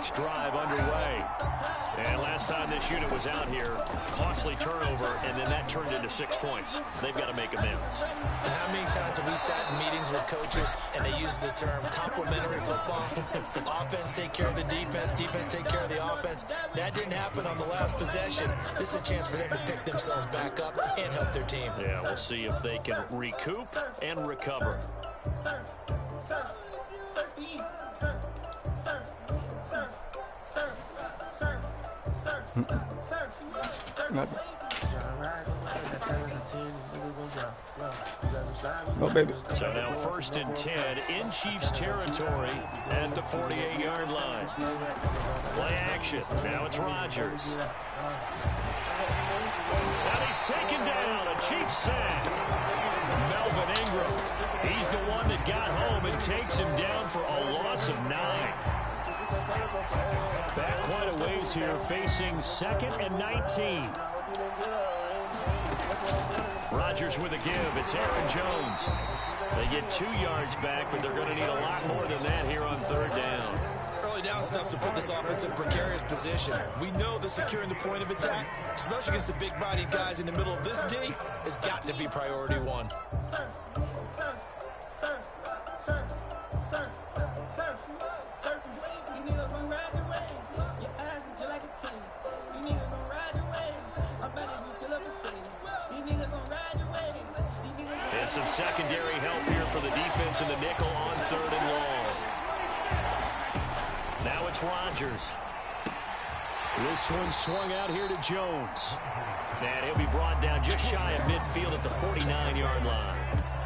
next drive underway. And last time this unit was out here, costly turnover, and then that turned into 6 points. They've got to make amends. And how many times have we sat in meetings with coaches and they use the term complementary football? Offense take care of the defense, defense take care of the offense. That didn't happen on the last possession. This is a chance for them to pick themselves back up and help their team. Yeah, we'll see if they can recoup and recover. No, baby. So now 1st and 10 in Chiefs territory at the 48-yard line. Play action. Now it's Rodgers. And he's taken down. A Chiefs sack. Melvin Ingram. He's the one that got home and takes him down for a loss of 9. Back quite a ways here, facing 2nd and 19. Rodgers with a give. It's Aaron Jones. They get 2 yards back, but they're going to need a lot more than that here on 3rd down. Early down stuff to put this offense in a precarious position. We know that securing the point of attack, especially against the big-bodied guys in the middle of this D, has got to be priority 1. And some secondary help here for the defense in the nickel on 3rd and long. Now it's Rodgers. This one swung out here to Jones. And he'll be brought down just shy of midfield at the 49-yard line.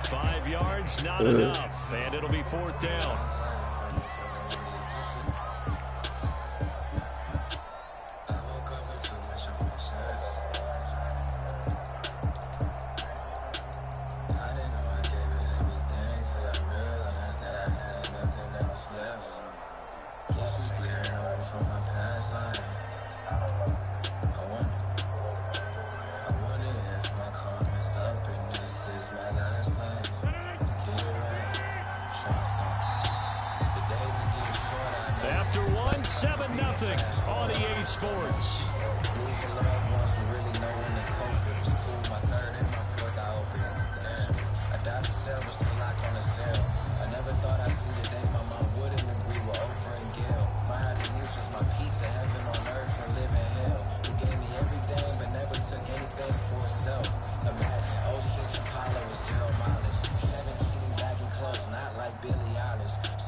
5 yards, not enough. And it'll be 4th down. After 1-7-0 on EA Sports.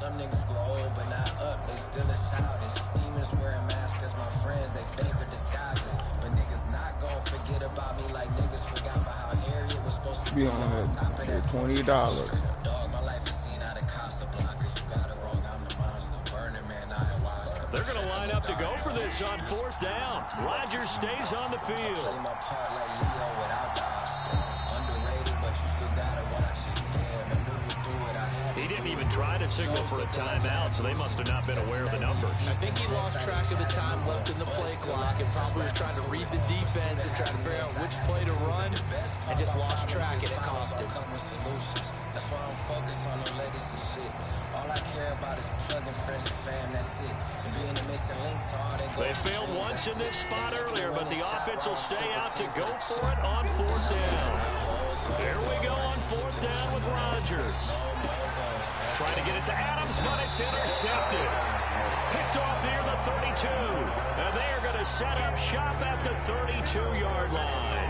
Some niggas grow old but not up, they still as childish. Demons wearing masks as my friends, they favorite disguises. But niggas not gon' forget about me like niggas forgot about how Harriet was supposed to be on $20. Dog, my life is seen out of Casablanca. You got it wrong, I'm the monster. Burning man, I ain't wise. They're going to line up to go for this on 4th down. Rodgers stays on the Play field. my part like Leo without the Oscar. Underrated, but you still gotta watch it. Yeah, maneuver through it, I had He didn't even try to signal for a timeout, so they must have not been aware of the numbers. I think he lost track of the time left in the play clock and probably was trying to read the defense and trying to figure out which play to run and just lost track, and it cost him. That's why I'm focused on the legacy shit. All I care about is plugging friends and fam, that's it. And being the missing links, all they go. They failed once in this spot earlier, but the offense will stay out to go for it on 4th down. There we go on 4th down with Rodgers. Trying to get it to Adams, but it's intercepted. Picked off near the 32. And they are going to set up shop at the 32-yard line.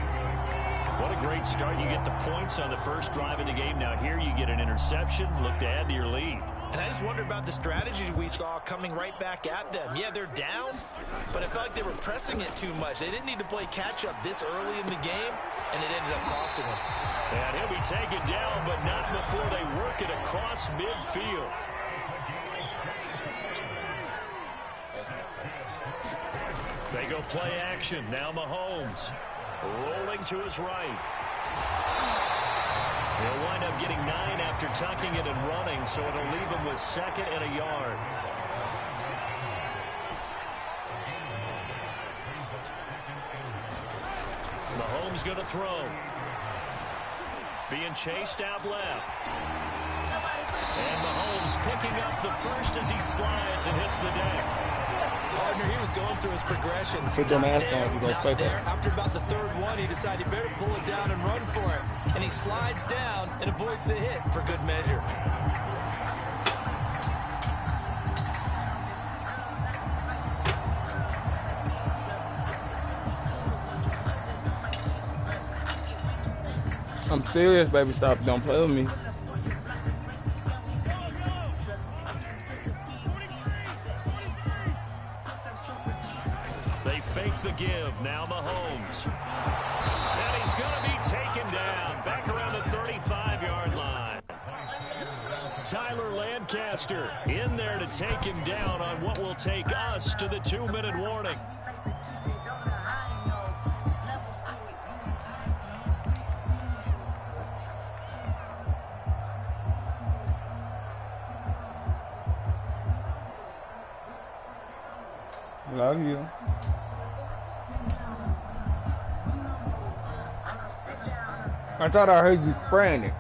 What a great start. You get the points on the first drive of the game. Now here you get an interception. Look to add to your lead. And I just wonder about the strategy we saw coming right back at them. Yeah, they're down, but I felt like they were pressing it too much. They didn't need to play catch-up this early in the game, and it ended up costing them. And he'll be taken down, but not before they work it across midfield. They go play action. Now Mahomes rolling to his right. He'll wind up getting 9 after tucking it and running, so it'll leave him with 2nd and a yard. Mahomes going to throw. Being chased out left. And Mahomes picking up the first as he slides and hits the deck. partner, he was going through his progressions. Put your mask on, you gonna Not play there. that. After about the third one, he decided he better pull it down and run for it. And he slides down and avoids the hit for good measure. I'm serious, baby. Stop. Don't play with me. They fake the give. Now Mahomes. And he's going to be taken down. Back around the 35-yard line. Tyler Lancaster in there to take him down on what will take us to the 2-minute warning. Love you. I thought I heard you spraying it.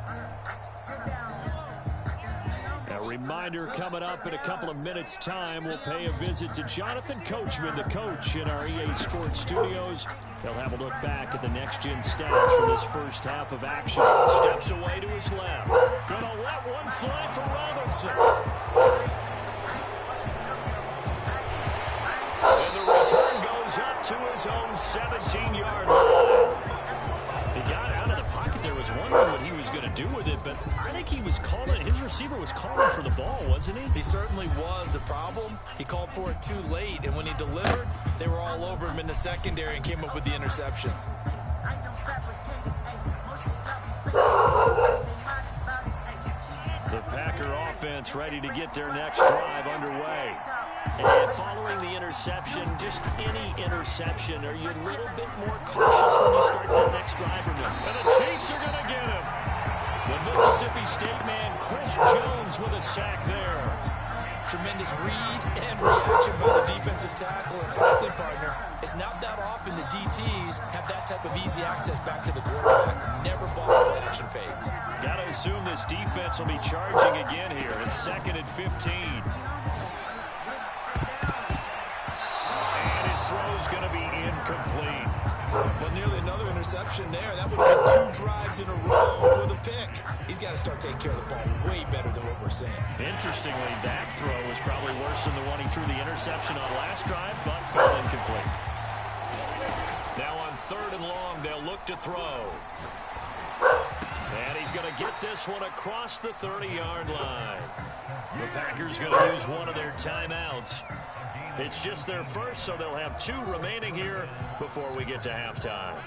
A reminder coming up in a couple of minutes' time. We'll pay a visit to Jonathan Coachman, the coach in our EA Sports studios. They'll have a look back at the next-gen stats from this first half of action. Steps away to his left. Gonna let one fly for Robinson. And the return goes up to his own 17-yard line. He got out of the pocket there, was wondering what he was going to do with it, but I think he was calling, his receiver was calling for the ball, wasn't he? He certainly was. The problem, he called for it too late, and when he delivered, they were all over him in the secondary and came up with the interception. The Packer offense ready to get their next drive underway. And following the interception, just any interception, are you a little bit more cautious when you start that next drive or no? And the Chiefs are going to get him. The Mississippi State man, Chris Jones, with a sack there. Tremendous read and reaction by the defensive tackle and frankly, partner. It's not that often the DTs have that type of easy access back to the quarterback. Never bought the play action fade. Got to assume this defense will be charging again here in 2nd and 15. And his throw's going to be incomplete. Well, nearly another interception there. That would be 2 drives in a row with a pick. He's got to start taking care of the ball way better than what we're seeing. Interestingly, that throw was probably worse than the one he threw the interception on last drive, but fell incomplete. Now on 3rd and long, they'll look to throw. And he's going to get this one across the 30-yard line. The Packers going to use one of their timeouts. It's just their first, so they'll have 2 remaining here before we get to halftime.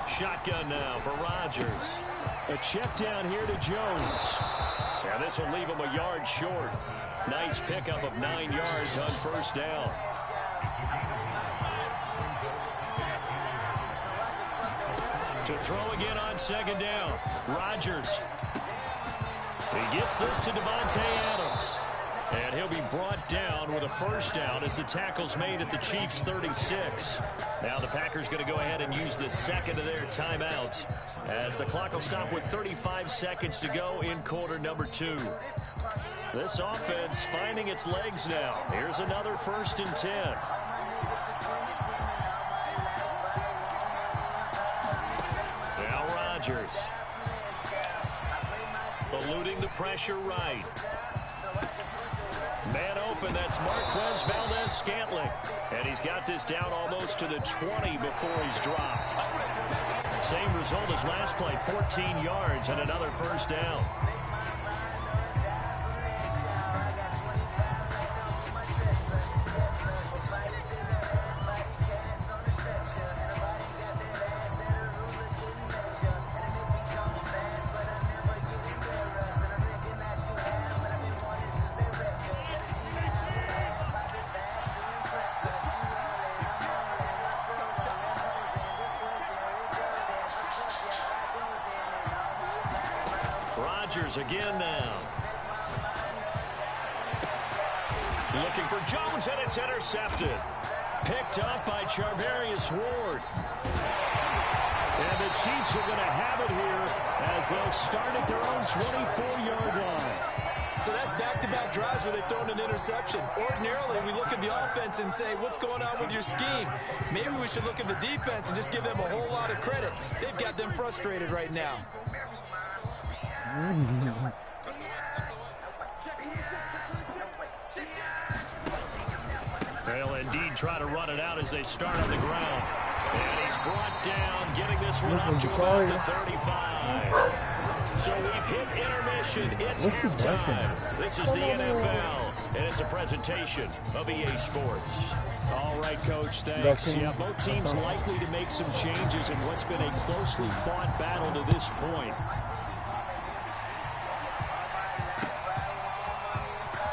Shotgun now for Rodgers. A check down here to Jones. Yeah, this will leave him a yard short. Nice pickup of 9 yards on 1st down. To throw again on 2nd down. Rodgers. He gets this to Devontae Adams. And he'll be brought down with a 1st down as the tackle's made at the Chiefs' 36. Now the Packers going to go ahead and use the 2nd of their timeouts as the clock will stop with 35 seconds to go in quarter number 2. This offense finding its legs now. Here's another 1st and 10. Now Rodgers. Eluding the pressure right. Man open, that's Marquez Valdes-Scantling. And he's got this down almost to the 20 before he's dropped. Same result as last play, 14 yards and another 1st down. Rodgers again now. Looking for Jones, and it's intercepted. Picked up by Charvarius Ward. And the Chiefs are going to have it here as they'll start at their own 24-yard line. So that's back-to-back drives where they've thrown an interception. Ordinarily, we look at the offense and say, what's going on with your scheme? Maybe we should look at the defense and just give them a whole lot of credit. They've got them frustrated right now. They'll indeed try to run it out as they start on the ground. And he's brought down, getting this one up to about the 35. So we've hit intermission. It's halftime. This is the NFL, and it's a presentation of EA Sports. All right, Coach, thanks. Yeah, both teams likely to make some changes in what's been a closely fought battle to this point.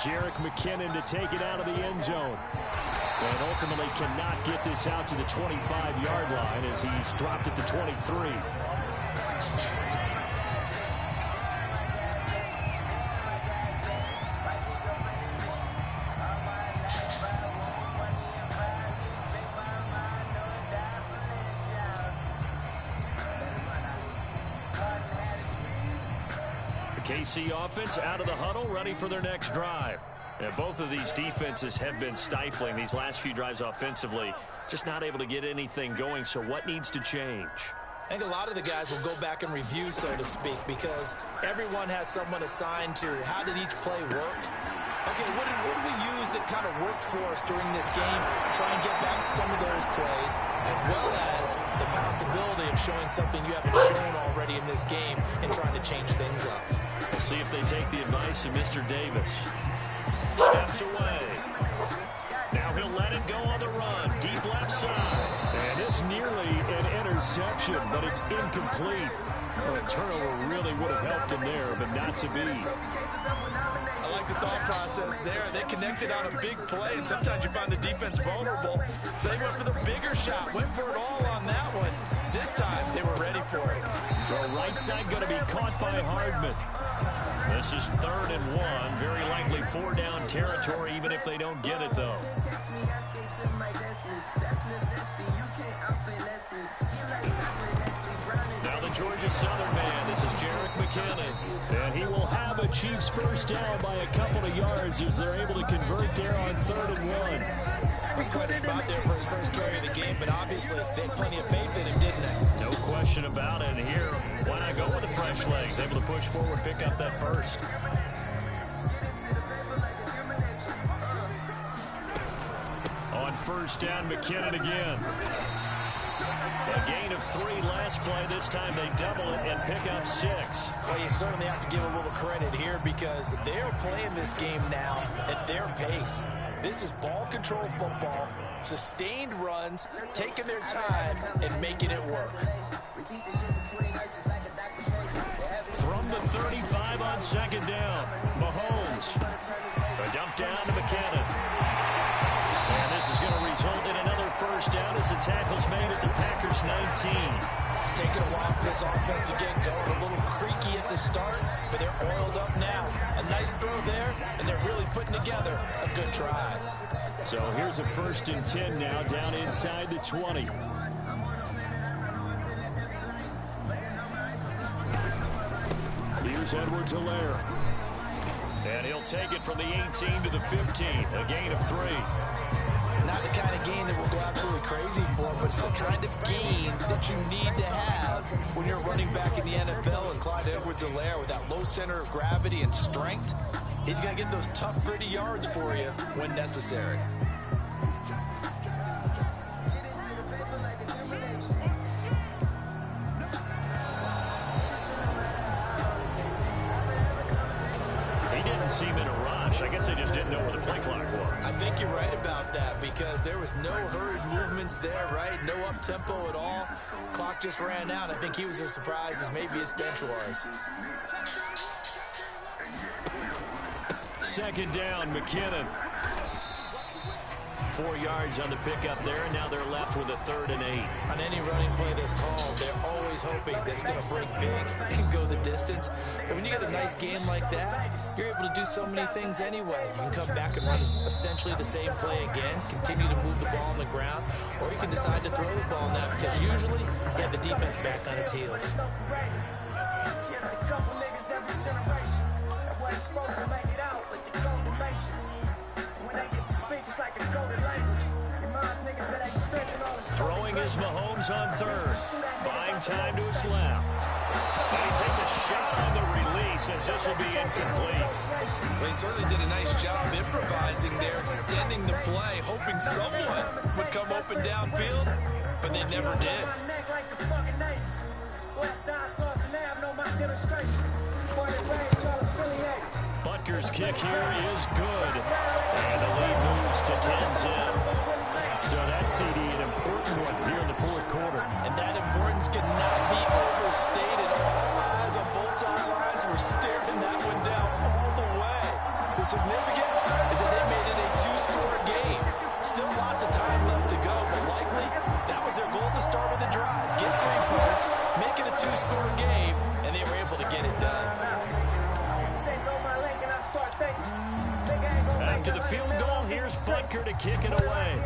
Jerick McKinnon to take it out of the end zone. And ultimately cannot get this out to the 25-yard line as he's dropped at the 23. KC offense out of the huddle, ready for their next drive. And both of these defenses have been stifling these last few drives offensively. Just not able to get anything going, so what needs to change? I think a lot of the guys will go back and review, so to speak, because everyone has someone assigned to how did each play work. Okay, what did we use that kind of worked for us during this game? Try and get back some of those plays, as well as the possibility of showing something you haven't shown already in this game and trying to change things up. We'll see if they take the advice of Mr. Davis. Steps away. Now he'll let it go on the run. Deep left side. And it's nearly an interception, but it's incomplete. Well, a turnover really would have helped him there, but not to be. I like the thought process there. They connected on a big play, and sometimes you find the defense vulnerable. So they went for the bigger shot, went for it all on that one. This time, they were ready for it. The right side going to be caught by Hardman. This is 3rd and 1. Very likely 4-down territory, even if they don't get it, though. Now the Georgia Southern man. This is Jerick McKinnon. And he will have a Chiefs first down by a couple of yards as they're able to convert there on 3rd and 1. It was quite a spot there for his first carry of the game, but obviously they had plenty of faith in him, didn't they? No question about it. And here, why not go with the fresh legs? Able to push forward, pick up that first. On first down, McKinnon again. A gain of 3 last play. This time they double it and pick up 6. Well, you certainly have to give a little credit here because they're playing this game now at their pace. This is ball control football, sustained runs, taking their time, and making it work. From the 35 on 2nd down, Mahomes. A dump down to McKinnon. And this is going to result in another first down as the tackle's made at the Packers 19. It's taken a while for this offense to get going. A little creaky at the start, but they're oiled up now. A nice throw there, and they're really putting together a good drive. So here's a 1st and 10 now, down inside the 20. Here's Edwards-Helaire. And he'll take it from the 18 to the 15, a gain of 3. Not the kind of gain that will go absolutely crazy for, but it's the kind of gain that you need to have when you're running back in the NFL. And Clyde Edwards-Helaire, with that low center of gravity and strength, he's going to get those tough, gritty yards for you when necessary. He didn't seem in a rush. I guess they just didn't know where the play clock was. I think you're right about that because there was no hurried movements there, right? No up-tempo at all. Clock just ran out. I think he was as surprised as maybe his bench was. 2nd down, McKinnon. 4 yards on the pickup there, and now they're left with a 3rd and 8. On any running play that's called, they're always hoping that it's going to break big and go the distance. But when you get a nice game like that, you're able to do so many things anyway. You can come back and run essentially the same play again, continue to move the ball on the ground, or you can decide to throw the ball now because usually you have the defense back on its heels. Yes, a couple niggas every generation. That wasn't supposed to make it out. is Mahomes on third. Buying time to his left. And he takes a shot on the release as this will be incomplete. Well, he certainly did a nice job improvising there, extending the play, hoping someone would come open downfield, but they never did. Butker's kick here is good. And the lead moves to 10-zip. So that CD, an important one here in the fourth quarter. And that importance cannot be overstated. All eyes on both sidelines were staring that one down all the way. The significance is that they made it a two-score game. Still lots of time left to go, but likely that was their goal to start with the drive. Get 3 points, make it a two-score game, and they were able to get it done. After the field goal, here's Butker to kick it away.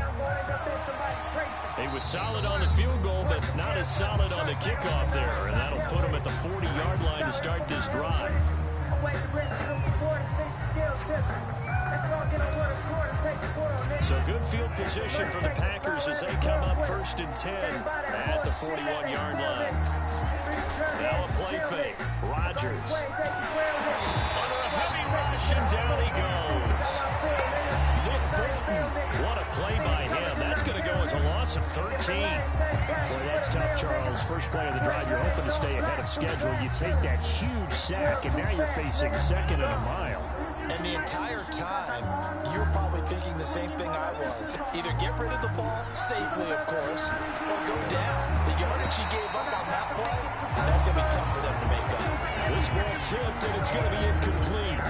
He was solid on the field goal, but not as solid on the kickoff there. And that'll put him at the 40-yard line to start this drive. So good field position for the Packers as they come up 1st and 10 at the 41-yard line. Now a play fake. Rodgers. Under a heavy rush, and down he goes. Nick Bolton. What a play by him. That's going to go as a loss of 13. Boy, that's tough, Charles. First play of the drive, you're hoping to stay ahead of schedule. You take that huge sack, and now you're facing 2nd and a mile. And the entire time, you were probably thinking the same thing I was. Either get rid of the ball, safely, of course, or go down. The yardage he gave up on that play, that's going to be tough for them to make up. This ball tipped, and it's going to be incomplete.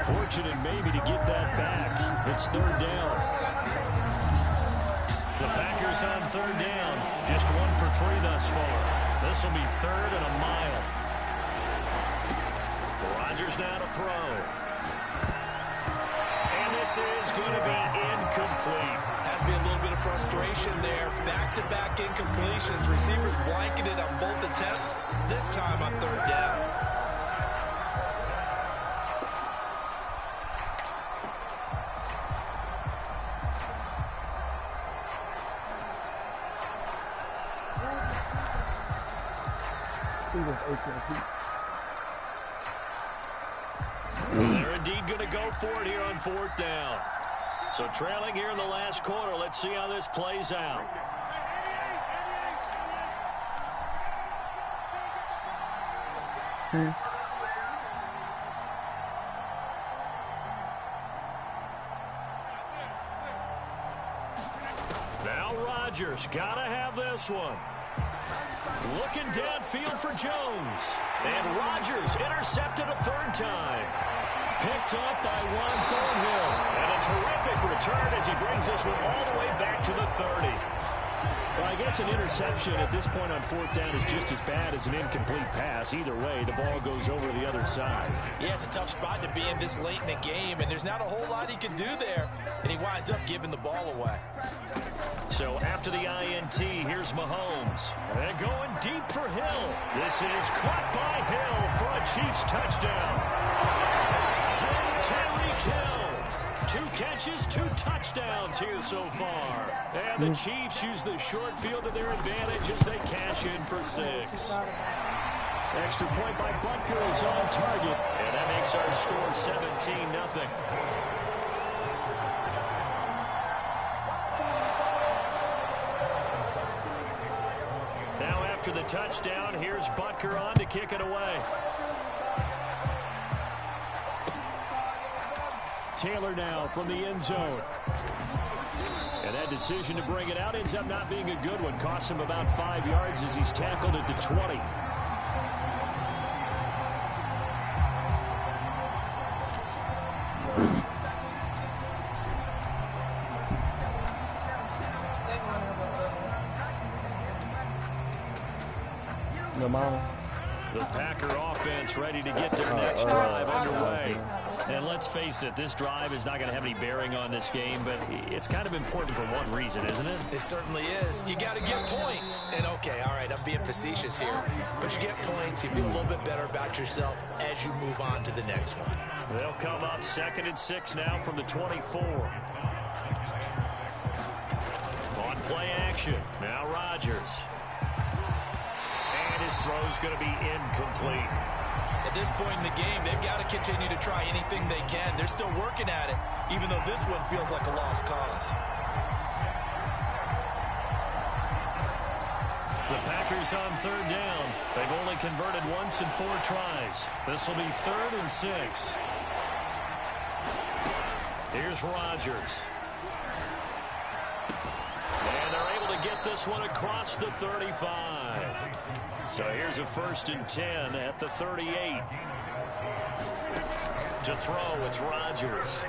Fortunate maybe to get that back. It's 3rd down. The Packers on 3rd down. Just 1 for 3 thus far. This will be 3rd and a mile. Rodgers now to throw. And this is going to be incomplete. Has to be a little bit of frustration there. Back-to-back incompletions. Receivers blanketed on both attempts. This time on 3rd down. They're indeed going to go for it here on 4th down. So trailing here in the last quarter. Let's see how this plays out. Now Rodgers got to have this one. Looking downfield for Jones. And Rodgers intercepted a 3rd time. Picked up by Juan Thornhill. And a terrific return as he brings this one all the way back to the 30. Well, I guess an interception at this point on 4th down is just as bad as an incomplete pass. Either way, the ball goes over the other side. Yeah, it's a tough spot to be in this late in the game, and there's not a whole lot he can do there. And he winds up giving the ball away. So after the INT, here's Mahomes. And going deep for Hill. This is caught by Hill for a Chiefs touchdown. Tyreek Hill. 2 catches, 2 touchdowns here so far. And the Chiefs use the short field to their advantage as they cash in for 6. Extra point by Butker is on target. And that makes our score 17-0. Now after the touchdown, here's Butker on to kick it away. Taylor now from the end zone. And that decision to bring it out ends up not being a good one. Costs him about 5 yards as he's tackled at the 20. The Packer offense ready to get their next drive underway. And let's face it, this drive is not going to have any bearing on this game, but it's kind of important for one reason, isn't it? It certainly is. You got to get points. And okay, all right, I'm being facetious here. But you get points, you feel a little bit better about yourself as you move on to the next one. They'll come up 2nd and 6 now from the 24. On play action. Now Rodgers. And his throw's going to be incomplete. At this point in the game, they've got to continue to try anything they can. They're still working at it, even though this one feels like a lost cause. The Packers on third down. They've only converted once in 4 tries. This will be 3rd and 6. Here's Rodgers. And they're able to get this one across the 35. So here's a 1st and 10 at the 38. To throw, it's Rodgers.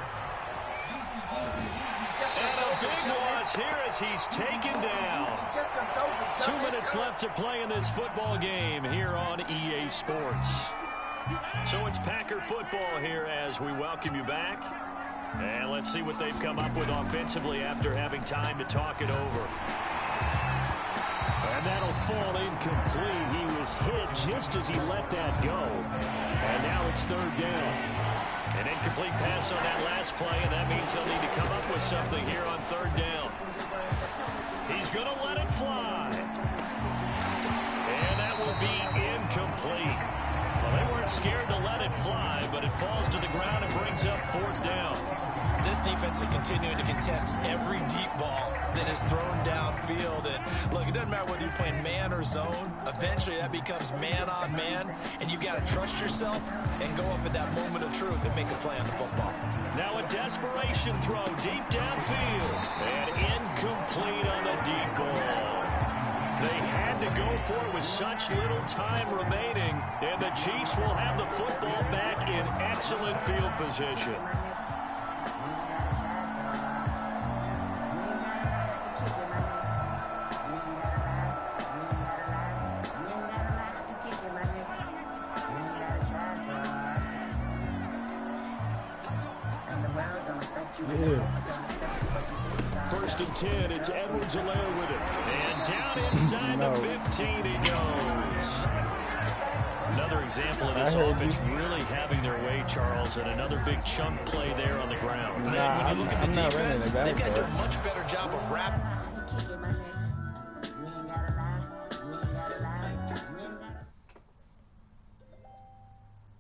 And a big loss here as he's taken down. 2 minutes left to play in this football game here on EA Sports. So it's Packer football here as we welcome you back. And let's see what they've come up with offensively after having time to talk it over. And that'll fall incomplete. He was hit just as he let that go. And now it's 3rd down. An incomplete pass on that last play, and that means they'll need to come up with something here on 3rd down. He's going to let it fly. And that will be incomplete. Well, they weren't scared to let it fly, but it falls to the ground and brings up 4th down. This defense is continuing to contest every deep ball that is thrown downfield. And look, it doesn't matter whether you're playing man or zone. Eventually, that becomes man on man, and you've got to trust yourself and go up at that moment of truth and make a play on the football. Now a desperation throw deep downfield, and incomplete on the deep ball. They had to go for it with such little time remaining, and the Chiefs will have the football back in excellent field position. First and 10, it's Edwards-Helaire with it. And down inside the 15 he goes. Another example of this offense really having their way, Charles, and another big chunk play there on the ground. When you look at the defense, they've got to do a much better job of wrapping.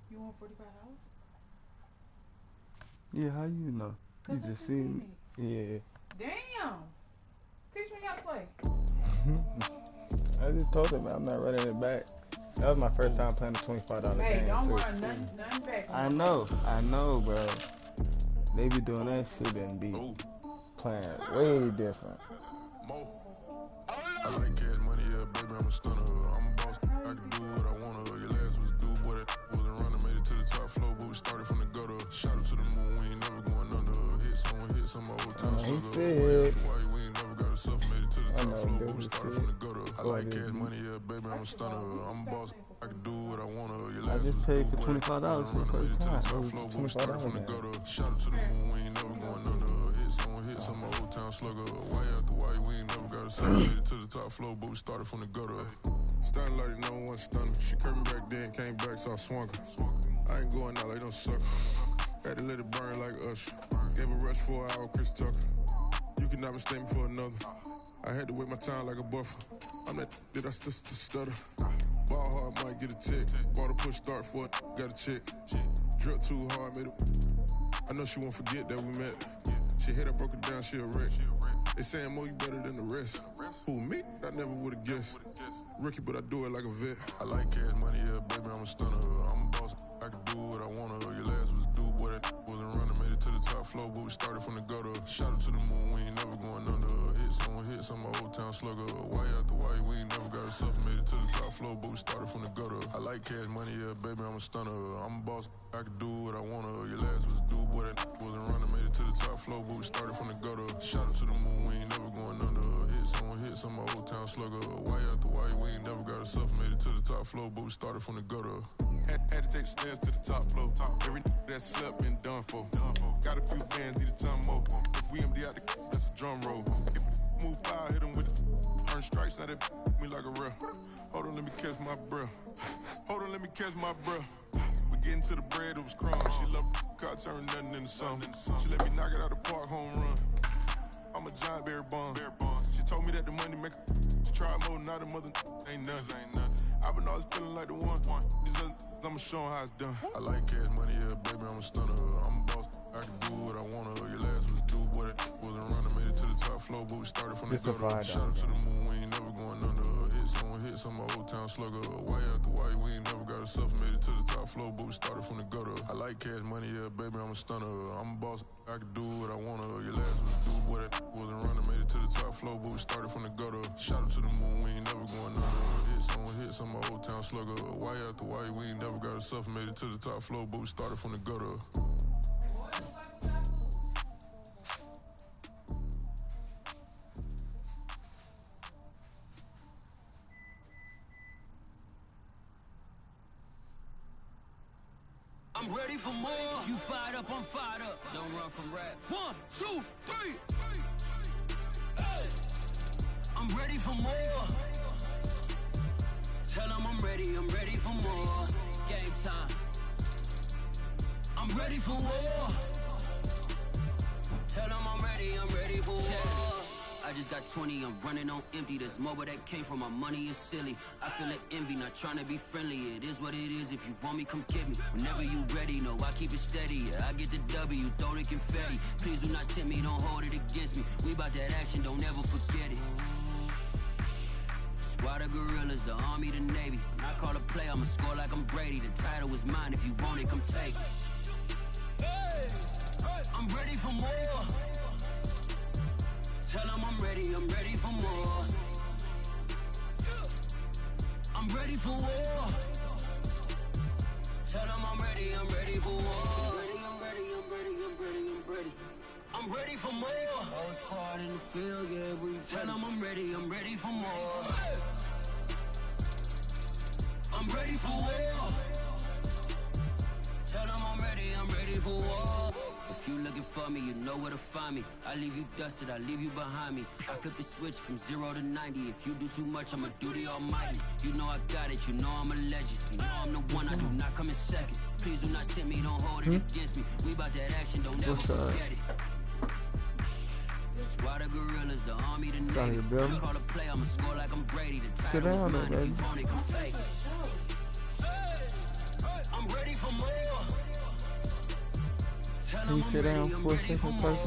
You want $45? Yeah, how you know? You just seen me. Yeah. Damn. Teach me how to play. I just told him I'm not running it back. That was my first time playing a $25 Hey, game, don't too. run nothing back. I know, bro. They be doing that shit and be playing way different. I like cash money, yeah, baby, I'm a stunner. I'm a boss, I can do what I wanna. Your last was dude, boy, that wasn't running. Made it to the top floor, but we started from the gutter. Shot up to the moon, we ain't never going under. Hit some old time He slugger. said, We ain't never got a suffer. Made it to the top floor, but we dude started said, from the gutter. I like cash money, yeah, baby, I'm a stunner. I'm a boss, I can do what I wanna. Your I last just was paid dude, for boy, that $25 for the wasn't running. first Made it to the time. top It was floor, but we started from the $25 gutter. Shot up to the moon, we ain't never going under. Hit some old town slugger. Why after why we ain't never got a suffer. Made it to the top floor, but we started from the gutter. Stunning like no one stunner. She curved me back then, came back, so I swung her. I ain't going out like no sucker. Had to let it burn like Usher. Gave a rush for an hour, Chris Tucker. You cannot mistake me for another. I had to wait my time like a buffer. I'm that I still stutter. Ball hard, might get a tick. Bought a push start for it, got a chick. Drip too hard, made it. I know she won't forget that we met. She hit, I broke it down, she a wreck. They saying, Mo, you better than the rest. Who, me? I never would've guessed. Rookie, but I do it like a vet. I like cash money, yeah, baby, I'm a stunner. I'm a boss, I can do what I wanna. Your last was dude, boy, that wasn't running. Made it to the top floor, but we started from the gutter. Shot up to the moon, we ain't never going under. Hit some old town slugger. Why after why, we ain't never got a suffer. Made it to the top floor, but we started from the gutter. I like cash money, yeah, baby, I'm a stunner. I'm a boss, I can do what I wanna. Your last was dude, boy, that wasn't running. Made it to the top floor, but we started from the gutter. Shot up to the moon, we ain't never going under. Hit some old town slugger. Why after why, we ain't never got a suffer. Made it to the top floor, but we started from the gutter. Had to take the stairs to the top floor. Every that slept been done for. Got a few bands, need a ton more. If we empty out the that's a drum roll. If we move fire, hit them with the earn strikes, now they me like a real. Hold on, let me catch my breath. Hold on, let me catch my breath. We getting to the bread, it was crumbs. She love got turn nothing into something. She let me knock it out the park, home run. I'm a giant bear bond. She told me that the money make a try more, not a mother ain't nothing. I've been always feeling like the one. These other I'ma show 'em how it's done. I like cash money, yeah, baby, I'm a stunner. I'm a boss, I can do what I wanna. Your last was do what it wasn't running, made it to the top floor, but we started from the gutter. Shout out to the moon, we ain't never going under. Hits on my old town slugger. Why after why, we ain't never got a suffer, made it to the top floor, but we started from the gutter. I like cash money, yeah, baby, I'm a stunner. I'm a boss, I can do what I wanna. Your last was do what it wasn't running, made it to the top floor, but we started from the gutter. Shout out to the moon, we ain't never going under. Hits on my old town slugger. Why after why, we ain't never got a suffer, made it to the top floor, but we started from the gutter. I'm ready for more. You fired up, I'm fired up. Don't run from rap. 1, 2, 3. Hey. I'm ready for more. Tell them I'm ready for more. Game time. I'm ready for war. Tell them I'm ready for war. I just got 20, I'm running on empty. This mobile that came from my money is silly. I feel it envy, not trying to be friendly. It is what it is, if you want me, come get me. Whenever you ready, no, I keep it steady. Yeah, I get the W, throw the confetti. Please do not tempt me, don't hold it against me. We about that action, don't ever forget it. Squad of gorillas, the army, the navy. When I call a play, I'ma score like I'm Brady. The title is mine, if you want it, come take it. Hey, I'm ready for more. Tell them I'm ready for more. I'm ready for war. Tell them I'm ready for war. I'm ready for more. Whole squad in the field, yeah, we tell them I'm ready for more. I'm ready for war. Tell them I'm ready for war. If you looking for me, you know where to find me. I leave you dusted, I leave you behind me. I flip the switch from 0 to 90. If you do too much, I'ma do the almighty. You know I got it, you know I'm a legend. You know I'm the one, I do not come in second. Please do not tempt me, don't hold it against me. We about that action, don't ever forget it. Squad of gorillas, the army, the navy. I call a play, I'ma score like I'm Brady. The title is mine, if you want it, come take it. I'm ready for more. Can you sit down for a second, please?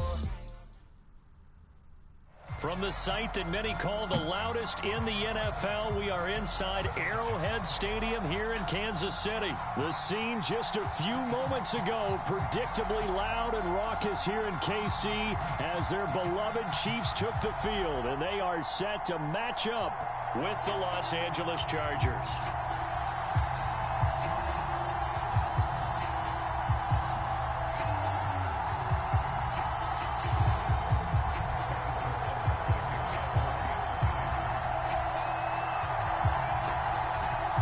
From the site that many call the loudest in the NFL, we are inside Arrowhead Stadium here in Kansas City. The scene just a few moments ago, predictably loud and raucous here in KC as their beloved Chiefs took the field, and they are set to match up with the Los Angeles Chargers.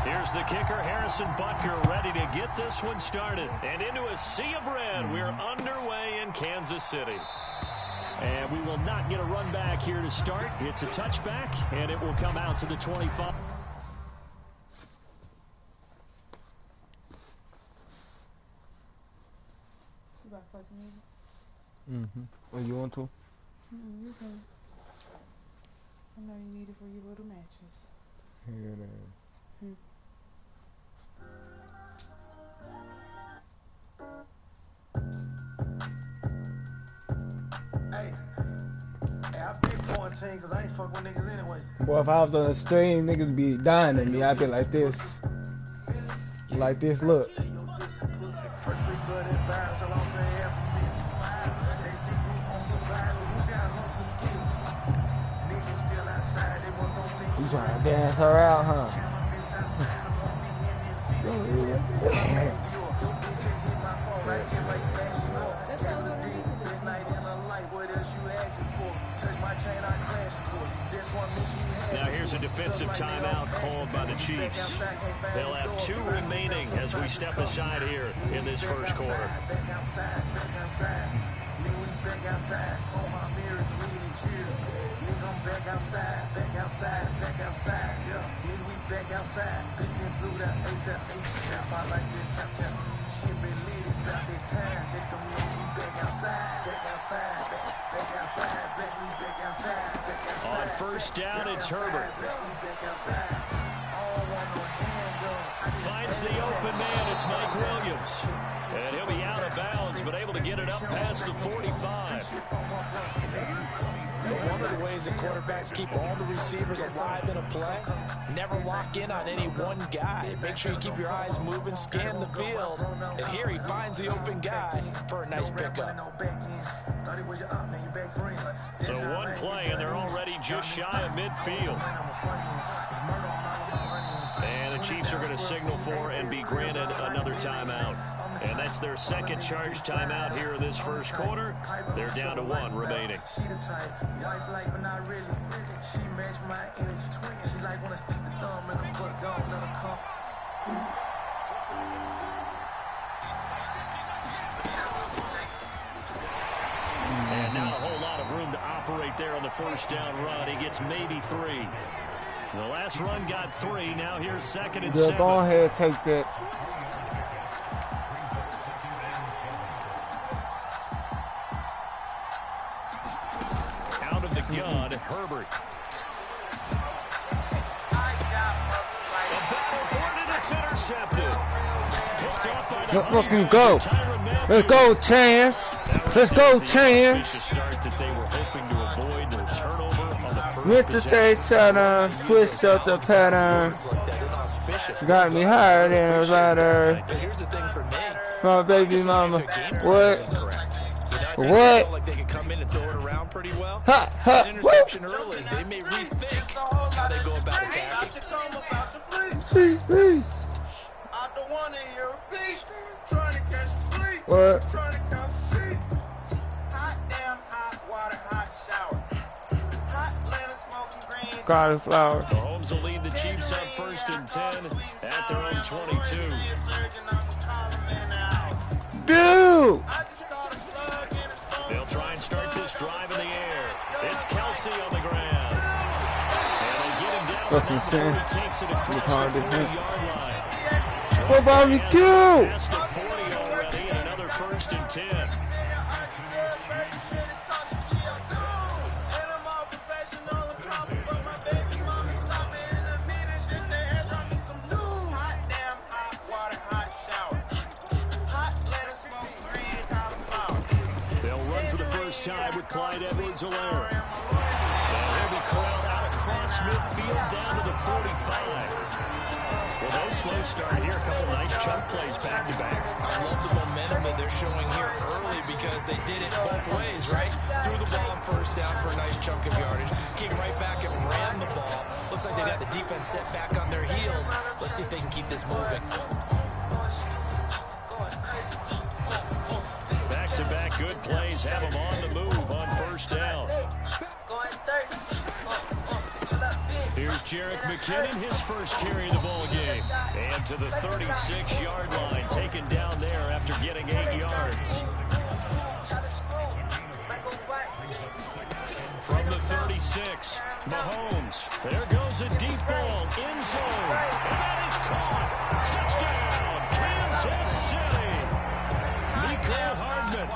Here's the kicker, Harrison Butker, ready to get this one started. And into a sea of red, we're underway in Kansas City. And we will not get a run back here to start. It's a touchback, and it will come out to the 25. You got first music? Oh, you want to? You can. I know you need it for your little matches. Here it is. Hey, I've been quarantined because I ain't fuck with niggas anyway. Boy, if I was on the stream, niggas be dying at me. I'd be like this. Like this, look. You trying to dance her out, huh? Now here's a defensive timeout called by the Chiefs. They'll have 2 remaining as we step aside here in this first quarter. On first down, it's Herbert. Finds the open man, it's Mike Williams. And he'll be out of bounds, but able to get it up past the 45. But one of the ways that quarterbacks keep all the receivers alive in a play, never lock in on any one guy. Make sure you keep your eyes moving, scan the field. And here he finds the open guy for a nice pickup. So one play, and they're already just shy of midfield. And the Chiefs are going to signal for and be granted another timeout. And that's their second charge timeout here in this first quarter. They're down to one remaining. And not a whole lot of room to operate there on the first down run. He gets maybe 3. The last run got 3. Now here's second and 7. Go ahead, take that. Out of the gun, Herbert. The battle for it, it's intercepted. Picked off by the Let's fucking go. Let's go, Chance. Let's go, Chance. Start that they were hoping to avoid the turnover on the first With the pattern, switch up the pattern. Got me higher than a ladder. Here's the thing for me. My baby mama. What? What? Like they could come in and throw it around pretty well. Ha, ha, An interception early. They may rethink how they go about attacking. Peace. What? Cauliflower. Mahomes will lead the Chiefs up first and 10 at their own 22. Dude! They'll try and start this drive in the air. It's Kelsey on the ground. And they get him down Fucking before he takes it across the 40-yard line. What barbecue? Past the 40 already and another first and 10. Time with Clyde Edwards-Helaire. And he'll be called out across midfield down to the 45. Well, no slow start here. A couple nice chunk plays back-to-back. I love the momentum that they're showing here early because they did it both ways, right? Threw the ball on first down for a nice chunk of yardage. Came right back and ran the ball. Looks like they got the defense set back on their heels. Let's see if they can keep this moving. Back-to-back good plays have them on the move on first down. Here's Jerick McKinnon, his first carry of the ball game. And to the 36-yard line, taken down there after getting 8 yards. From the 36, Mahomes. There goes a deep ball, end zone. And that is caught. Touchdown, Kansas City. Mecole Hardman,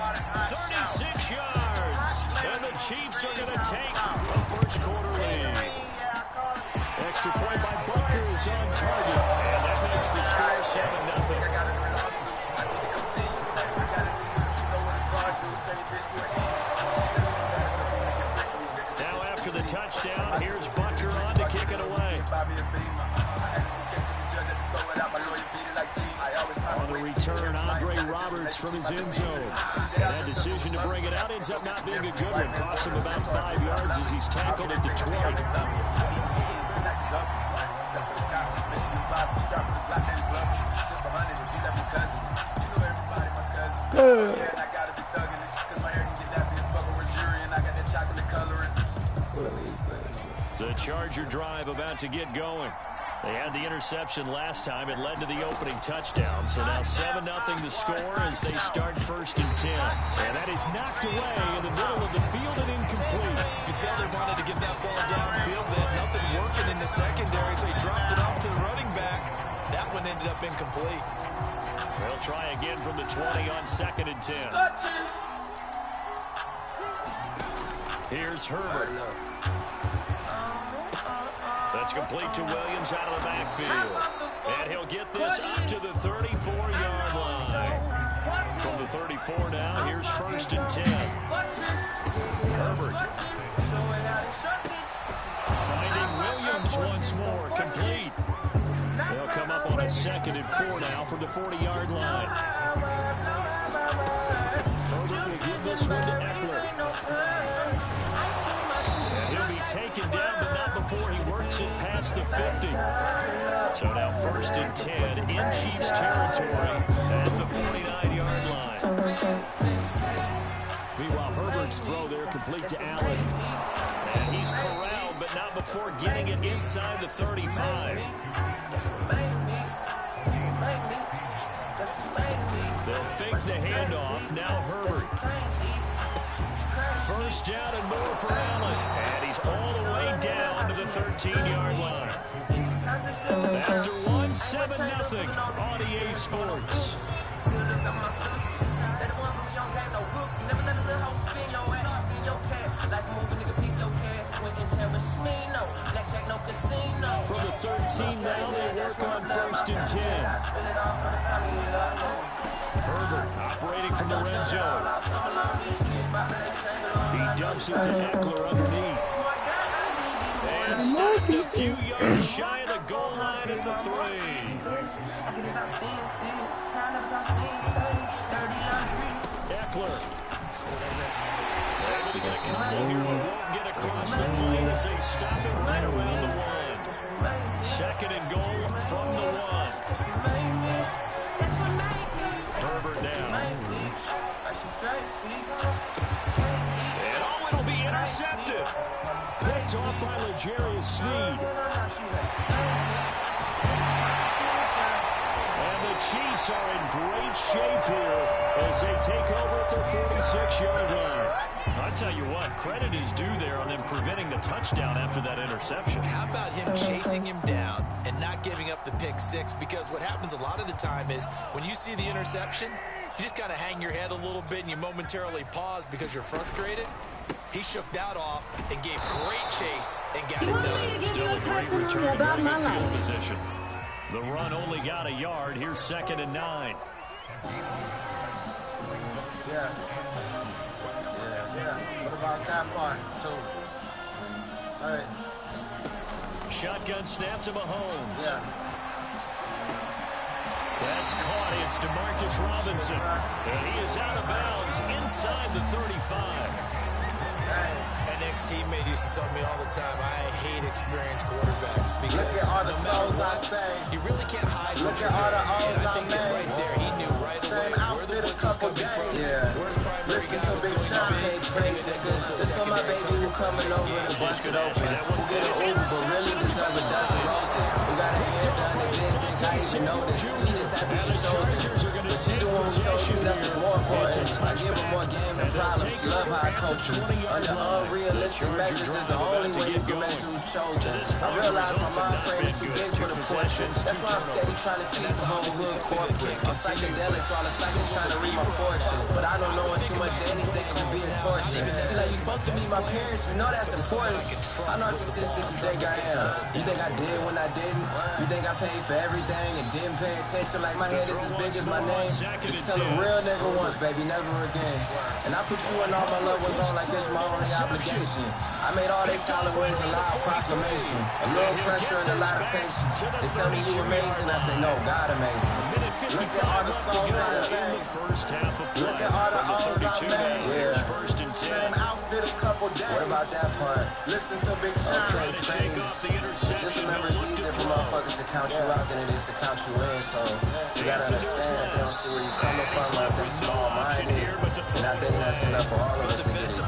36 yards. And the Chiefs are going to take a first quarter lead. Extra point by Butker is on target. And that makes the score 7-0. Now after the touchdown, here's Butker on to kick it away. On the return, Andre Roberts from his end zone. And that decision to bring it out ends up not being a good one. Cost him about 5 yards as he's tackled at the 20. The Charger drive about to get going. They had the interception last time. It led to the opening touchdown. So now 7-0 the score as they start first and 10. And that is knocked away in the middle of the field and incomplete. You could tell they wanted to get that ball downfield. They had nothing working in the secondary, so he dropped it off to the running back. That one ended up incomplete. They'll try again from the 20 on second and 10. Here's Herbert. That's complete to Williams out of the backfield. And he'll get this up to the 34-yard line. From the 34 now, here's 1st and 10. Herbert. Finding Williams once more, complete. They'll come up on a 2nd and 4 now from the 40-yard line. Herbert will give this one to Eckler. And he'll be taken down, but not before he works it past the 50. So now 1st and 10 in Chiefs territory at the 49-yard line. Meanwhile, Herbert's throw there complete to Allen. And he's corralled, but not before getting it inside the 35. They'll fake the handoff. Now Herbert. 1st down and more for Allen. And he's all the way down to the 13-yard line. After 1, 7-0 on EA Sports. From the 13 now, they work on 1st and 10. Herbert operating from the red zone. He dumps it to Eckler underneath. And stopped a few yards shy of the goal line at the 3. Eckler. Able to get a couple here, but won't get across the plane as they stop it right around the 1. 2nd and goal from the 1. Herbert now. And it'll be intercepted. Picked off by L'Jarius Sneed. And the Chiefs are in great shape here as they take over at their 46-yard line. I'll tell you what, credit is due there on them preventing the touchdown after that interception. How about him chasing him down and not giving up the pick 6? Because what happens a lot of the time is when you see the interception, you just kind of hang your head a little bit and you momentarily pause because you're frustrated. He shook that off and gave great chase and got it done. Still a great return and very good field position. The run only got a yard. Here's 2nd and 9. Yeah. What about that part, too? Hey. Shotgun snap to Mahomes. Yeah. That's caught. It's Demarcus Robinson. And he is out of bounds inside the 35. An ex-teammate used to tell me all the time, I hate experienced quarterbacks because look at all the souls I say. You really can't hide. Look at all the O's I made. Right there, he knew right away where the blitz was coming from. Yeah. Where his primary guy was going to be. This for my baby who coming over and bust it open. Who get an Uber but really deserve a dozen roses. Who got her hair done and didn't think I even noticed. She just happy she chose it. But she the one who told you nothing's more important. I give her more game than problems. Love how I coach you. Under unrealistic measures is the only way you can measure who's chosen. I realize my mind frame is too big for the portion. That's why I'm steady trying to keep the whole hood corporate. I'm psychedelics while I'm psychic trying to read my fortune. But I don't know it too much to anything to be important. See, like you supposed to meet my parents, you know that's important. How narcissistic you think I am? You think I did when I didn't? You think I paid for everything and didn't pay attention? Like my head is as big as my name. Just tell a real nigga once, baby, never again. And I put you and all my loved ones on like this my only obligation. I made all they followers a loud proclamation. A little pressure and a lot of patience. They tell me you amazing, I say no, God amazing. Look at all the songs I sang. Look at all the O's I made. Yeah. Same outfit a couple days. What about that part? Listen to Big Sean. Just remember it's easier for motherfuckers to count you out than it is to count you in. So you gotta understand that they don't see where you coming from like they small-minded. And I think that's enough for all of us to get it.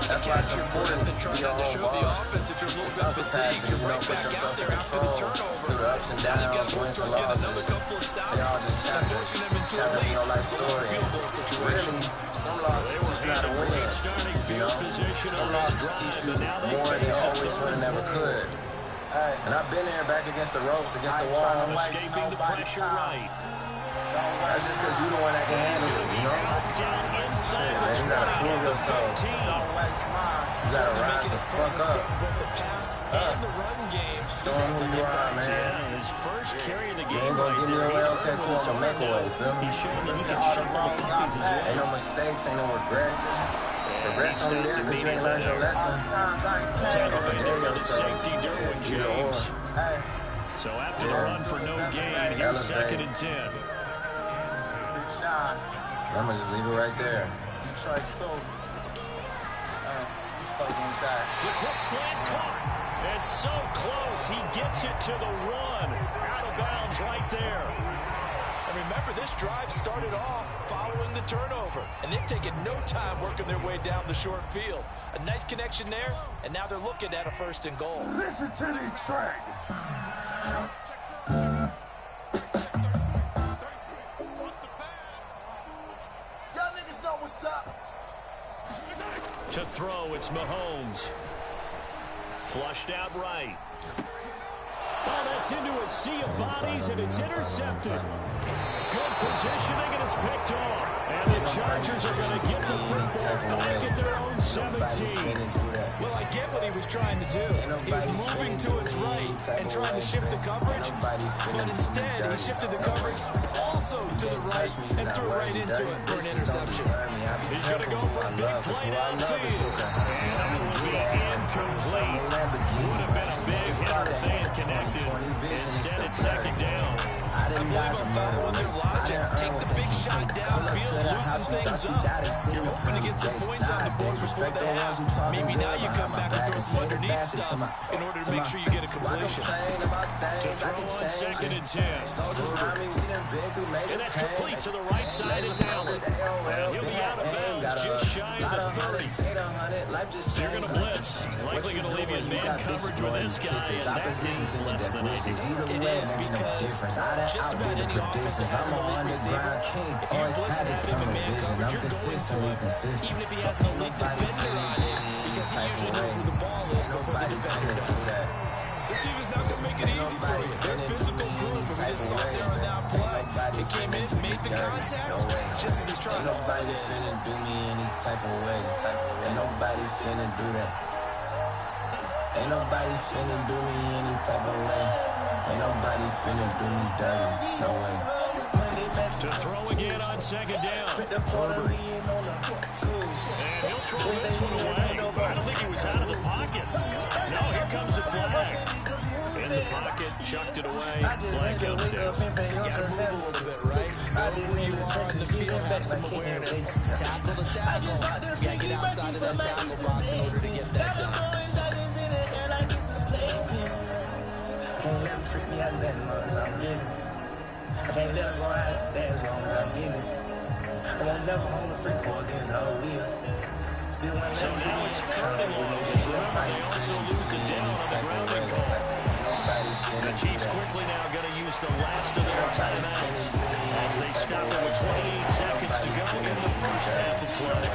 That's why it's important to be your own boss. Self-capacity, you know, put yourself in control through the ups and downs, wins and losses. They all just chapters in your life story. Really, some losses is not a win. You know, some losses teach you more than always would and never could. And I've been there back against the ropes, against the wall. Escaping the pressure right. That's just because you're the one that can handle it, you know? Down inside Man, you gotta prove yourself. the 15. gotta rise the fuck up. Both the pass and the run game. Show him who you are, man. Yeah, his first carry of the You game ain't gonna right give me there. away, okay, cool, I'm gonna make a way, feel me? He showed that he can shuffle the puppies as well. Ain't no mistakes, ain't no regrets. Regrets He only there stepped because you ain't learned your lesson. Tackle made there by the So, safety, Derwin James. So after the run for no gain, here's second and 10. I'm gonna just leave it right there. The quick slant caught. And so close, he gets it to the 1. Out of bounds right there. And remember, this drive started off following the turnover. And they've taken no time working their way down the short field. A nice connection there, and now they're looking at a 1st and goal. Listen to the track. Y'all niggas know what's up. To throw, it's Mahomes. Flushed out right. Oh, that's into a sea of bodies, and it's intercepted. Good positioning, and it's picked off. And the Chargers are going to get the football back at their own 17. Well, I get what he was trying to do. He was moving to his right and trying to shift the coverage, but instead he shifted the coverage also to the right and threw right into it for an interception. He's going to go for a big play downfield. And it will be incomplete. Would have been a big hit if they had connected. Instead, it's second down. I believe I'm following their logic. Take the big shot downfield, loosen things up. You're hoping to get some points on the board before the half. Maybe now you come back and throw some underneath stuff in order to make sure you get a completion. To throw on second and 10. And that's complete to the right side is Allen. And he'll be out of bounds just shy of the 30. They're going to blitz. Likely going to leave you in man coverage with this guy, and that is less than ideal. It is because just about any offense that has an elite receiver, if you blitz and have him in man coverage, you're going to him, even if he has an elite defender on him, because he usually knows where the ball is before the defender does. This team is not going to make it easy for you. They're a physical group, and we just saw there on that play. He came in, made the contact, just as he's trying to hold it in. Finna do me any type of way. Ain't nobody finna do that. Ain't nobody finna do me any type of way. Ain't nobody finna do me dirty. No way. To throw again on second down. Herbert. And he'll throw this one away. I don't think he was out of the pocket. No, here comes the flag. In the pocket, chucked it away. Flag comes down. So you got to move a little bit, right? Know where you are in the field, have some awareness. Tackle to tackle. You got to get outside of that tackle box in order to get that done. Can't let them treat me as that much. I'm living. I can't let them go out and say as long as I'm giving. I won't never hold a free for against the whole wheel. So now it's third and long. Remember, they also lose it down on the grounding call. The Chiefs quickly now going to use the last of their timeouts as they stop it with 28 seconds to go in the first half of play.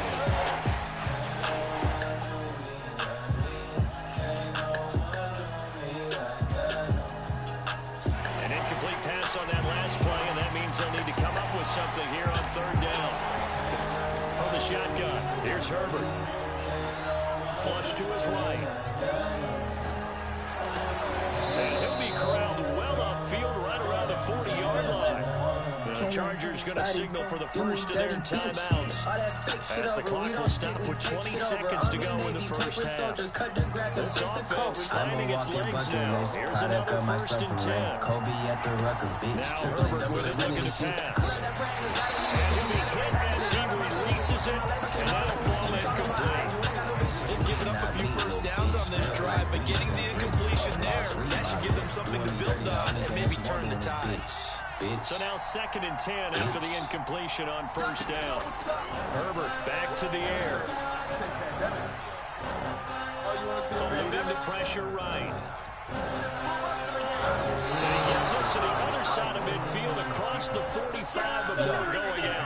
An incomplete pass on that last play, and that means they'll need to come up with something here on third down. From the shotgun, here's Herbert. Flush to his right. And he'll be corralled well upfield right around the 40-yard line. The Chargers going to signal for the first of their timeouts as the clock will stop with 20 seconds to go in the first half. This offense finding its legs now. Here's another first and 10. Now Herbert with it looking to pass. And he'll be hit as he releases it, and that'll fall incomplete. They've given up a few first downs on this drive, but getting the incompletion there, that should give them something to build on and maybe turn the tide. So now second and 10 after the incompletion on first down. Herbert back to the air. Eluding the pressure right. And he gets us to the other side of midfield across the 45 before going out.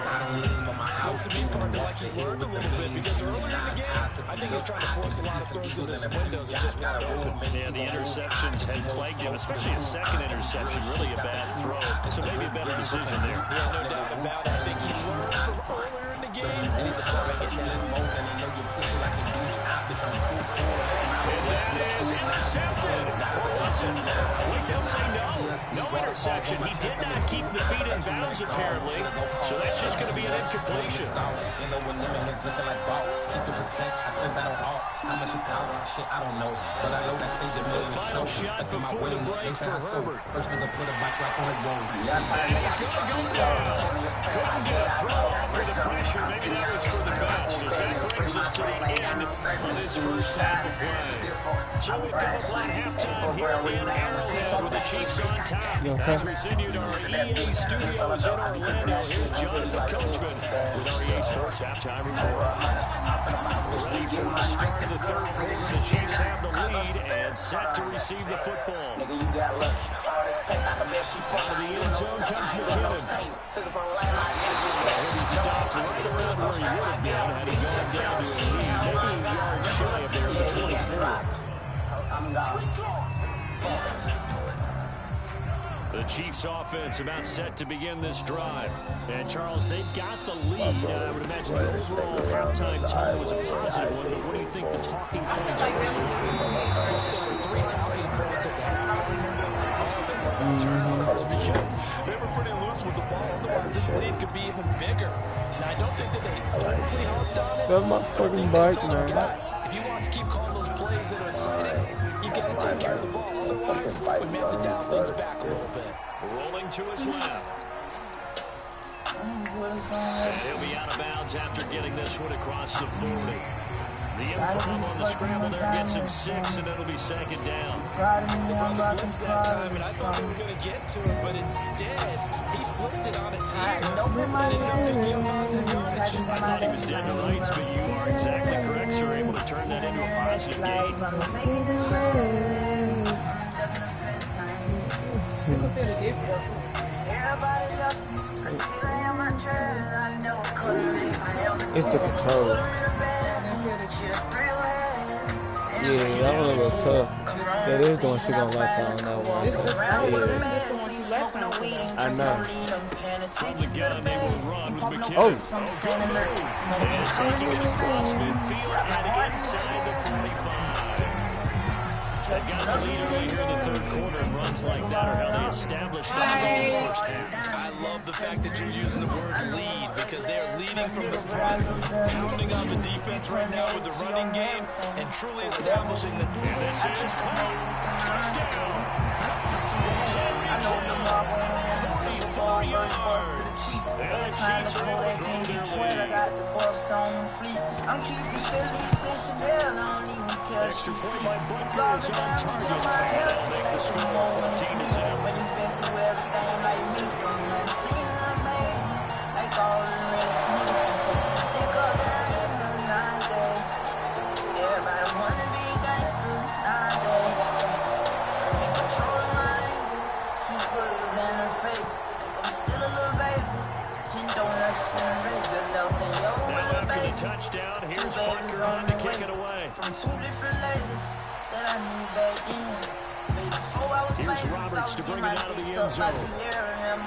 Looks to be partner like he's learned a little bit, because earlier in the game, I think he was trying to force a lot of throws into his windows and just weren't open. Yeah, the interceptions had plagued him, especially a second interception, really a bad throw. So maybe a better decision there. Yeah, no doubt about it. I think he learned from earlier in the game, and he's applying it now. that is intercepted. Or was it? Wait, they'll say no. No interception. He did not keep the feet in bounds, apparently. So that's just going to be an incompletion. The final shot before the break for Herbert. He's going to go down. Couldn't get a throw off with the pressure. Maybe that was for the best. As that brings us to the end of this first half of play. So we've come upon halftime here in Arrowhead with the Chiefs on top. As we send you to our EA studios in Orlando, here's Jonathan Coachman with our EA Sports Halftime Report. Ready for the start of the third quarter. The Chiefs have the lead and set to receive the football. Out of the end zone comes McKinnon. He'll be stopped right around where he would have been had he gone down to a lead, maybe a yard shy of there at the 24. The Chiefs offense about set to begin this drive. And Charles, they've got the lead. I would imagine the overall halftime tone was a positive one, but what do you think the talking points are? There were 3 talking points at the half. Turnovers, because they were pretty loose with the ball. Otherwise, this lead could be even bigger. And I don't think that they totally hooked on it. That's my fucking bike, man. Guys, if you want to keep calling those plays that are exciting, you've got to take care of the ball. Otherwise, we may have to dial things back a little bit. Rolling to his left. And he'll be out of bounds after getting this one across the 40. The improv on the scramble there gets him 6, and it'll be second down. The brother blitzed that time, and I thought we were going to get to it, but instead, he flipped it on its ear. And enough to get positive yardage. I thought he was dead to rights, but you are exactly correct, sir. Able to turn that into a positive gain. You can feel the difference. It's the control. Yeah, that one a little tough. That is the one she gonna like on that one. This is the one she left on. I know. From the gun, they will run with McKinnon. Oh. And taking it across midfield and inside the 45. They've got the lead early here in the third quarter, and runs like that are how they established that in the first half. I love the fact that you're using the word lead, because they are leading from the front, pounding on the defense right now with the running game, and truly establishing the... And this is called touchdown. 44 yards. And the Chiefs are able to grow their lead. Extra point by Butker is on target. They'll make the score 14-7. Now after the touchdown, here's Butker on to kick it away. Here's Roberts to bring it out of the end zone. And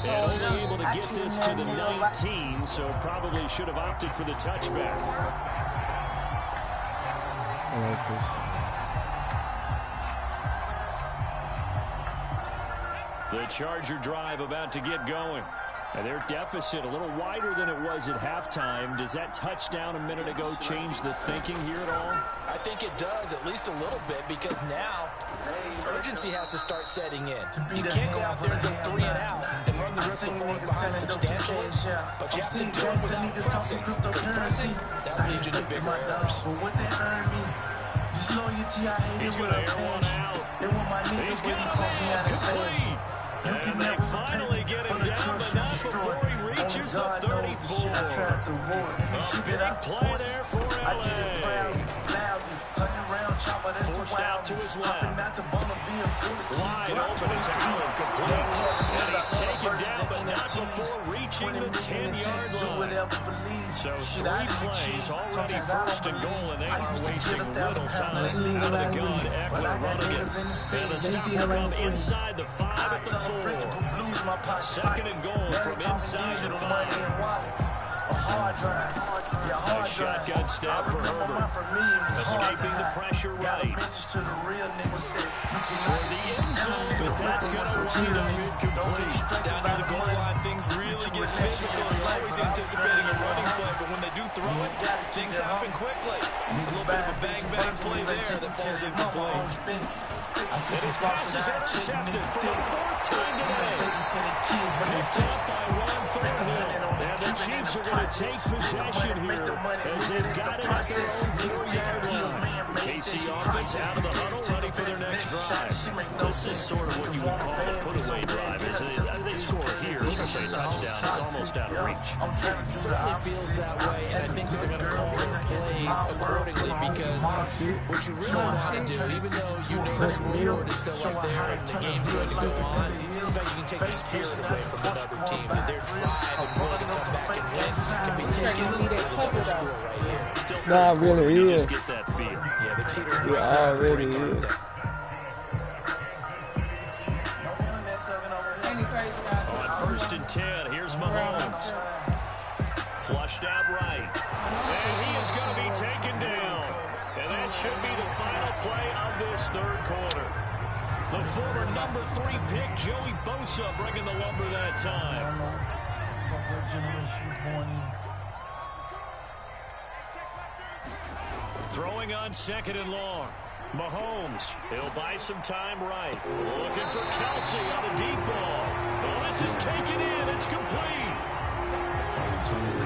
only able to get this to the 19, so probably should have opted for the touchback. I like this. The Charger drive about to get going. And their deficit a little wider than it was at halftime. Does that touchdown a minute ago change the thinking here at all? I think it does, at least a little bit, because now urgency has to start setting in. You can't go out there and go 3 and out and run the risk of falling behind substantially, but you have to do it without pressing, because pressing, that leads you to bigger errors. He's going to air one out. He's going to land complete. And they finally get him down, but not before he reaches the 34. A big play there for LA. Forced out to his left. Wide open, it's Allen complete. And he's taken down, but not before reaching the 10-yard line. So 3 plays, already first and goal, and they are wasting little time. Out of the gun, Eckler running it. And the stop will come inside the 5 at the 4. Second and goal from inside the 5. Nice shotgun snap for Herbert. Escaping the pressure right. Toward the end zone, but that's going to wind up incomplete. Down near the goal line, things really get physical. You're always anticipating a running play, but when they do throw it, things happen quickly. A little bit of a bang-bang play there that falls incomplete. And his pass is intercepted for the fourth time today. Picked up by Ron Thornhill. And the Chiefs are going to take possession here as they've got it at their own 4-yard line. KC offense out of the huddle, ready for their next drive. This is sort of what you would call a put-away drive. They score here, especially a touchdown. It's almost out of reach. It certainly feels that way, and I think that they're going to call their plays accordingly because what you really want to do, even though you know the scoreboard is still up there and the game's going to go on, in fact, you can take the spirit away from another team. That their drive and will to come back and win can be taken with another score right here. Nah, it really is. Get that feel. Yeah, the cheater really is. On 1st and 10, here's Mahomes. Flushed out right. And he is going to be taken down. And that should be the final play of this third quarter. The former number 3 pick, Joey Bosa, bringing the lumber that time. Throwing on 2nd and long. Mahomes, he'll buy some time right. Looking for Kelsey on a deep ball. Oh, this is taken in. It's complete.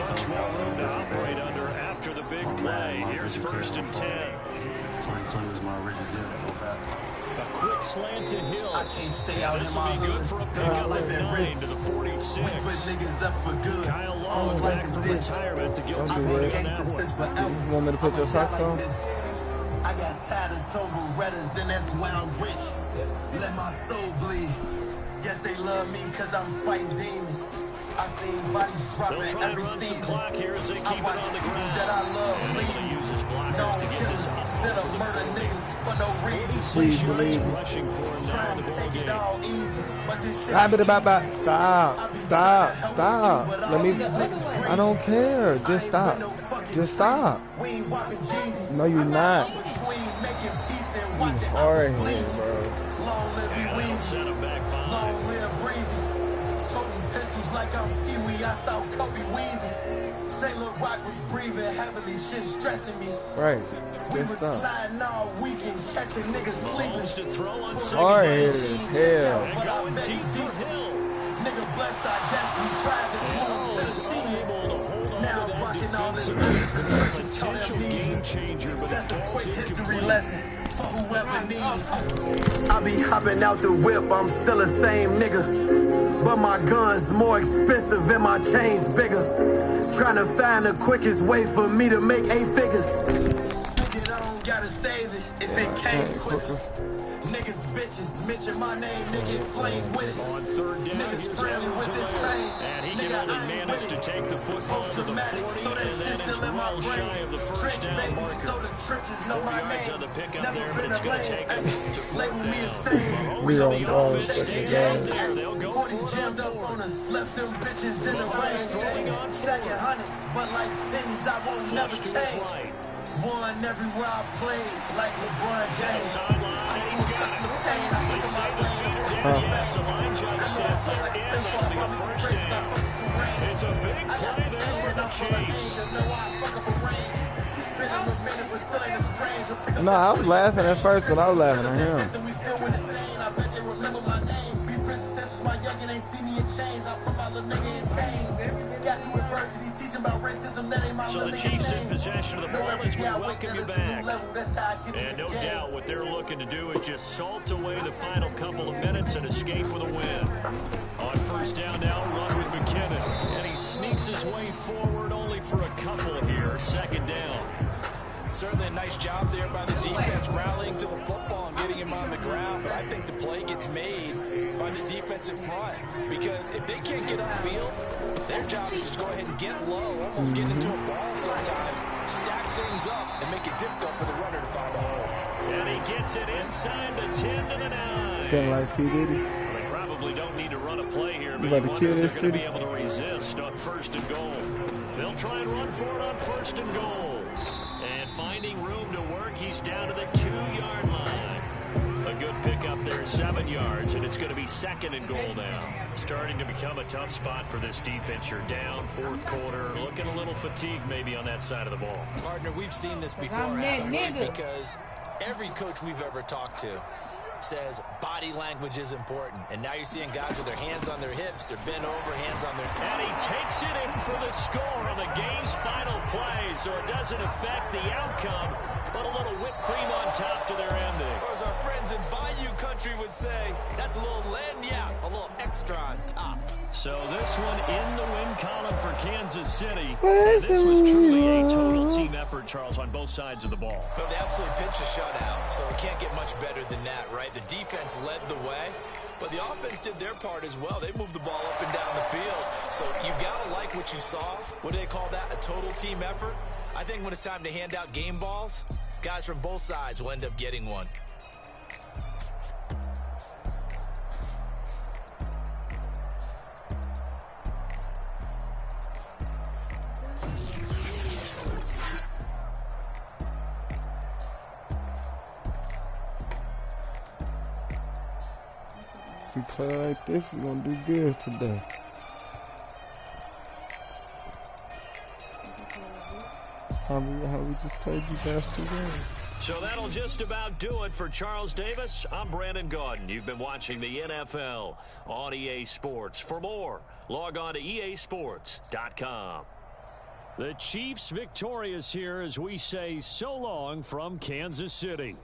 Much more room to operate under after the big play. Here's 1st and 10. A quick slant to Hill. This will be good for a pickup of 9 to the 46. Kyle Long back from retirement. The guilty party on that one. You want me to put your socks on? I got tired of total redders, and that's why I'm rich. Let my soul bleed. Yes, they love me because I'm fighting demons. I seen bodies dropping every season. Clock here as they keep it on the ground. That I love bleeding. Use his blockers to get this up. Instead of murder niggas for no reason. Please believe me. Rushing for him now in the ball game. Stop. Let me. I don't care. Just stop. No, you're not. You hard head, bro. And set him back 5. Like I'm Pee-wee, I saw Kobe weaving. Sailor Rock was breathing heavily, shit stressing me. Right. We was sliding all weekend, catching niggas sleeping. To throw on hard headed as hell. And going deep for Hill. Nigga blessed our death, we tried to pull to the steam. Now rocking all this potential game changer, but that's a quick history lesson. Whoever needs. I be hopping out the whip, I'm still the same nigga. But my gun's more expensive and my chain's bigger. Trying to find the quickest way for me to make 8 figures. Nigga, I don't gotta save it if it came quicker. Niggas bitches mention my name, nigga flame with it. On 3rd down, niggas friendly with this thing. And he can only manage to take the football to the 40, and then it's well shy of the 1st down marker. 4 yards on the pickup there, but it's going to take him to 4th down. We on dog Stay out there. They'll go for it. Jammed up on us, left them bitches in the rain. Stacking hundreds, but like pennies, I won't never change. Won everywhere I played, like LeBron James. I ain't got the pain, I think of my lane. Yes, the line judge says they're in on the 1st down. It's a big play there for the Chiefs. No, I was laughing at first, but I was laughing at him. So the Chiefs in possession of the ball as we welcome you back. And no doubt what they're looking to do is just salt away the final couple of minutes and escape with a win. On 1st down now, run with McKinnon. And he sneaks his way forward only for a couple here. 2nd down. Certainly a nice job there by the defense rallying to the football and getting him on the ground, but I think the play gets made by the defensive front because if they can't get upfield, their job is to go ahead and get low, almost get into a ball sometimes, stack things up, and make it difficult for the runner to find a hole. And he gets it inside the 10 to the 9. 10 like P. Diddy. They probably don't need to run a play here, but you about to kill this they're going to be able to resist on 1st and goal. They'll be 2nd and goal now. Starting to become a tough spot for this defense. You're down 4th quarter. Looking a little fatigued maybe on that side of the ball. Partner, we've seen this before, because every coach we've ever talked to says body language is important. And now you're seeing guys with their hands on their hips, they're bent over, hands on their... And he takes it in for the score on the game's final play, so it doesn't affect the outcome, but a little whipped cream on top to their ending. Or as our friends in Bayou Country would say, that's a little lagniappe, a little extra on top. So this one in the win column for Kansas City. And this was truly a total team effort, Charles, on both sides of the ball. But they absolutely pitched a shutout, so it can't get much better than that, right? The defense led the way, but the offense did their part as well. They moved the ball up and down the field. So you've got to like what you saw. What do they call that? A total team effort? I think when it's time to hand out game balls, guys from both sides will end up getting one. If we play like this, we're going to do good today. How we just played the best two games. So that'll just about do it for Charles Davis. I'm Brandon Gaudin. You've been watching the NFL on EA Sports. For more, log on to easports.com. The Chiefs victorious here as we say so long from Kansas City.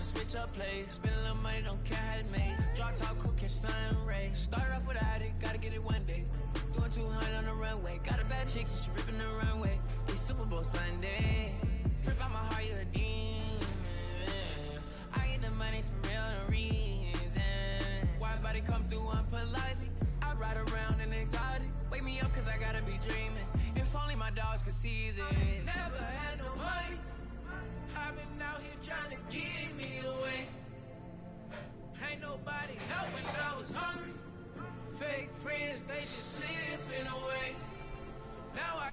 Switch up plays, spend a little money, don't care how it made. Drop top, cool, catch sun rays. Started off without it, gotta get it one day. Doing 200 on the runway. Got a bad chick, she ripping the runway. It's Super Bowl Sunday. Rip out my heart, you a demon. I get the money for real, no reason. Why everybody come through unpolitely? I ride around in exotic. Wake me up, cause I gotta be dreaming. If only my dogs could see this. Never had no money. I've been out here trying to give me away. Ain't nobody helping, I was hungry. Fake friends, they just slipping away. Now I